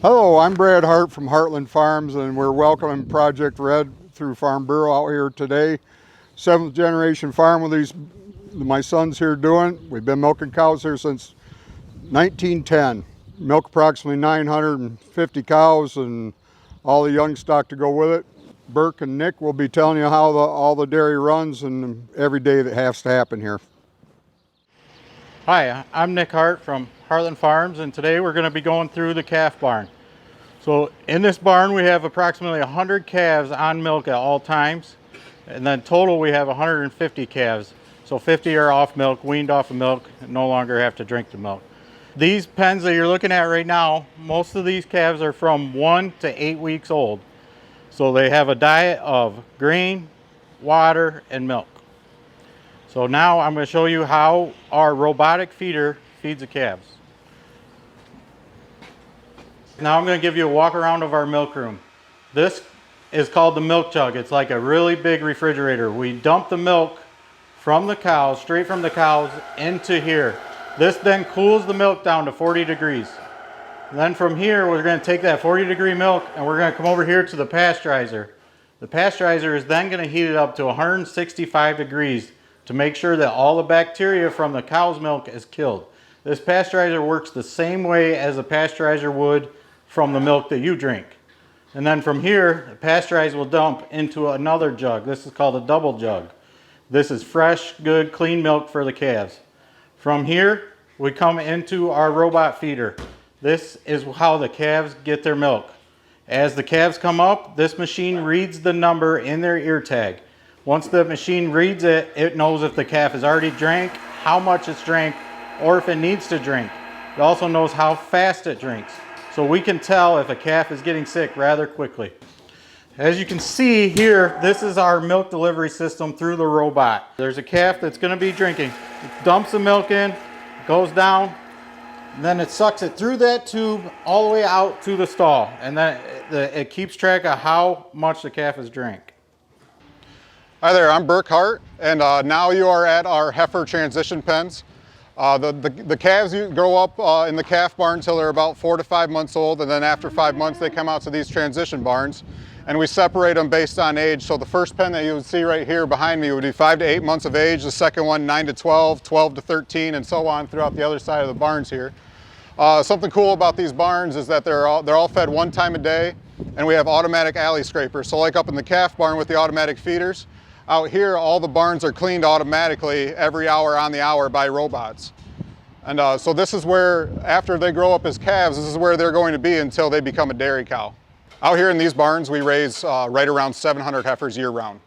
Hello, I'm Brad Hart from Hartland Farms, and we're welcoming Project Red through Farm Bureau out here today. 7th generation farm with my son's here doing. We've been milking cows here since 1910. Milk approximately 950 cows and all the young stock to go with it. Burke and Nick will be telling you how all the dairy runs and every day that has to happen here. Hi, I'm Nick Hart from Hartland Farms, and today we're going to be going through the calf barn. So in this barn we have approximately 100 calves on milk at all times, and then total we have 150 calves. So 50 are off milk, weaned off of milk, and no longer have to drink the milk. These pens that you're looking at right now, most of these calves are from 1 to 8 weeks old. So they have a diet of grain, water, and milk. So now I'm going to show you how our robotic feeder feeds the calves. Now I'm going to give you a walk around of our milk room. This is called the milk jug. It's like a really big refrigerator. We dump the milk from the cows, straight from the cows, into here. This then cools the milk down to 40 degrees. Then from here we're going to take that 40-degree milk and we're going to come over here to the pasteurizer. The pasteurizer is then going to heat it up to 165 degrees to make sure that all the bacteria from the cow's milk is killed. This pasteurizer works the same way as a pasteurizer would from the milk that you drink. And then from here, the pasteurizer will dump into another jug. This is called a double jug. This is fresh, good, clean milk for the calves. From here, we come into our robot feeder. This is how the calves get their milk. As the calves come up, this machine reads the number in their ear tag. Once the machine reads it, it knows if the calf has already drank, how much it's drank, or if it needs to drink. It also knows how fast it drinks. So we can tell if a calf is getting sick rather quickly. As you can see here, this is our milk delivery system through the robot. There's a calf that's going to be drinking. It dumps the milk in, goes down, and then it sucks it through that tube all the way out to the stall. And then it keeps track of how much the calf has drank. Hi there, I'm Burke Hart, and now you are at our heifer transition pens. The calves grow up in the calf barn until they're about 4 to 5 months old, and then after 5 months they come out to these transition barns, and we separate them based on age. So the first pen that you would see right here behind me would be 5 to 8 months of age, the second one 9 to 12, 12 to 13, and so on throughout the other side of the barns here. Something cool about these barns is that they're all fed one time a day, and we have automatic alley scrapers. So like up in the calf barn with the automatic feeders, out here, all the barns are cleaned automatically every hour on the hour by robots. And so this is where, after they grow up as calves, this is where they're going to be until they become a dairy cow. Out here in these barns, we raise right around 700 heifers year round.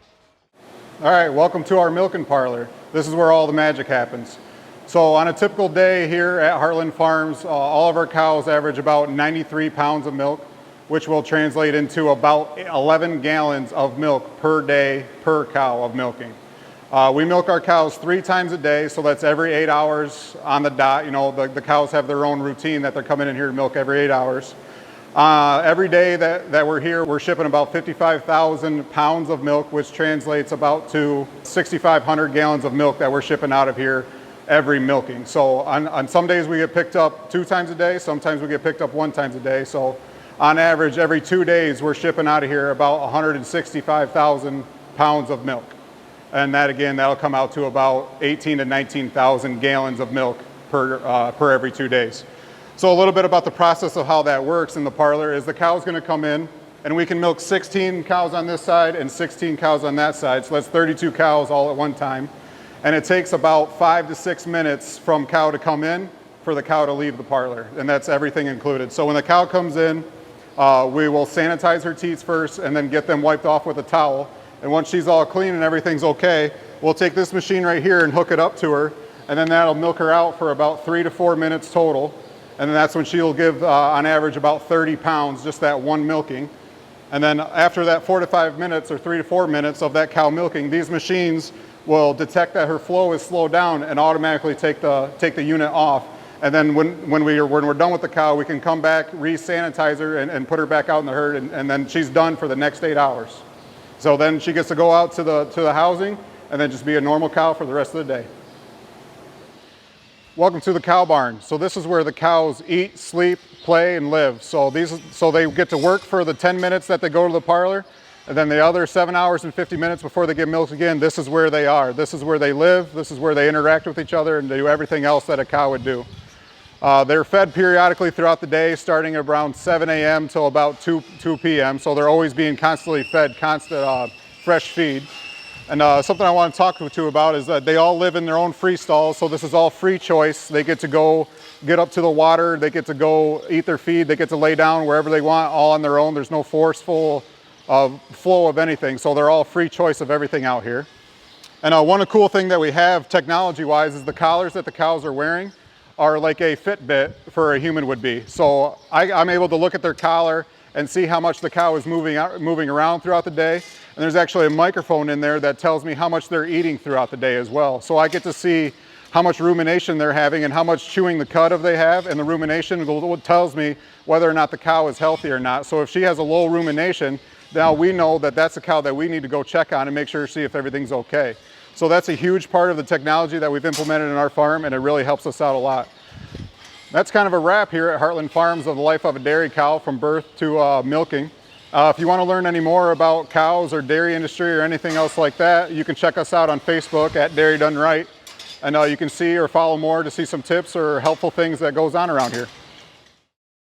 All right, welcome to our milking parlor. This is where all the magic happens. So on a typical day here at Hartland Farms, all of our cows average about 93 pounds of milk, which will translate into about 11 gallons of milk per day per cow of milking. We milk our cows 3 times a day, so that's every 8 hours on the dot. You know, the cows have their own routine that they're coming in here to milk every 8 hours. Every day that we're here, we're shipping about 55,000 pounds of milk, which translates about to 6,500 gallons of milk that we're shipping out of here every milking. So on some days we get picked up 2 times a day, sometimes we get picked up 1 time a day. So on average, every 2 days, we're shipping out of here about 165,000 pounds of milk. And that, again, that'll come out to about 18 to 19,000 gallons of milk per every 2 days. So a little bit about the process of how that works in the parlor is the cow's gonna come in, and we can milk 16 cows on this side and 16 cows on that side. So that's 32 cows all at one time. And it takes about 5 to 6 minutes from cow to come in for the cow to leave the parlor, and that's everything included. So when the cow comes in, we will sanitize her teats first and then get them wiped off with a towel. And once she's all clean and everything's okay, we'll take this machine right here and hook it up to her, and then that'll milk her out for about 3 to 4 minutes total. And then that's when she'll give, on average, about 30 pounds, just that one milking. And then after that 4 to 5 minutes or 3 to 4 minutes of that cow milking, these machines will detect that her flow is slowed down and automatically take the unit off. And then when we're done with the cow, we can come back, re-sanitize her, and put her back out in the herd, and then she's done for the next 8 hours. So then she gets to go out to the housing and then just be a normal cow for the rest of the day. Welcome to the cow barn. So this is where the cows eat, sleep, play, and live. So they get to work for the 10 minutes that they go to the parlor, and then the other 7 hours and 50 minutes before they get milked again, this is where they are. This is where they live, this is where they interact with each other, and they do everything else that a cow would do. They're fed periodically throughout the day, starting at around 7 a.m. till about 2 p.m. So they're always being constantly fed fresh feed. And something I want to talk to you about is that they all live in their own free stalls, so this is all free choice. They get to go get up to the water, they get to go eat their feed, they get to lay down wherever they want, all on their own. There's no forceful flow of anything, so they're all free choice of everything out here. And one cool thing that we have technology-wise is the collars that the cows are wearing are like a Fitbit for a human would be. So I'm able to look at their collar and see how much the cow is moving around throughout the day. And there's actually a microphone in there that tells me how much they're eating throughout the day as well. So I get to see how much rumination they're having and how much chewing the cud they have, and the rumination tells me whether or not the cow is healthy or not. So if she has a low rumination, now we know that that's a cow that we need to go check on and make sure to see if everything's okay. So that's a huge part of the technology that we've implemented in our farm, and it really helps us out a lot. That's kind of a wrap here at Hartland Farms of the life of a dairy cow from birth to milking. If you want to learn any more about cows or dairy industry or anything else like that, you can check us out on Facebook at Dairy Done Right. And you can see or follow more to see some tips or helpful things that goes on around here.